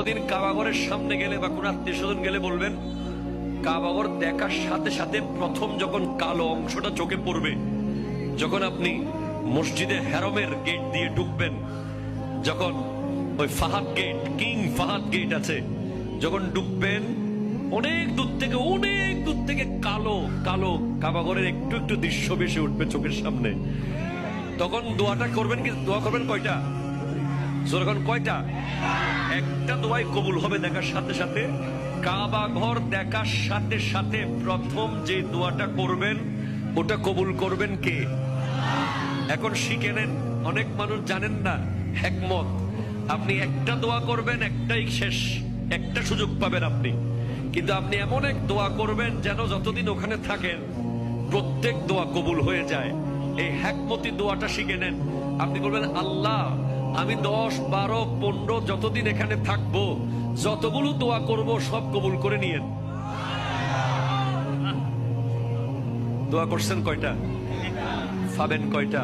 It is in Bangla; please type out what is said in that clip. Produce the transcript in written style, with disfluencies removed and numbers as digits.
কোনোদিন কাবাঘরের সামনে গেলে বা কোন আত্মীয় স্বজন গেলে বলবেন, কাবাঘর দেখার সাথে সাথে প্রথম যখন কালো অংশটা চোখে পড়বে, যখন আপনি মসজিদে হেরমের গেট দিয়ে ঢুকবেন, যখন ওই Fahad gate, king Fahad gate আছে, যখন ঢুকবেন অনেক দূর থেকে কালো কালো কাবাঘরের একটু একটু দৃশ্য ভেসে উঠবে চোখের সামনে। তখন দোয়াটা করবেন, কি দোয়া করবেন কয়টা? যখন কয়টা? একটা দোয়াই কবুল হবে দেখার সাথে সাথে। কাবা ঘর দেখার সাথে সাথে প্রথম যে দোয়াটা করবেন ওটা কবুল করবেন কে? এখন শিখে নেন, অনেক মানুষ জানেন না হিকমত। আপনি একটা দোয়া করবেন, একটাই শেষ, একটা সুযোগ পাবেন আপনি, কিন্তু আপনি এমন এক দোয়া করবেন যেন যতদিন ওখানে থাকেন প্রত্যেক দোয়া কবুল হয়ে যায়। এই হিকমতি দোয়াটা শিখে নেন। আপনি বলবেন, আল্লাহ আমি 10, 12, 15 যতদিন এখানে থাকবো, যতগুলো দোয়া করব সব কবুল করে নিয়েন। দোয়া করছেন কয়টা? পাবেন কয়টা?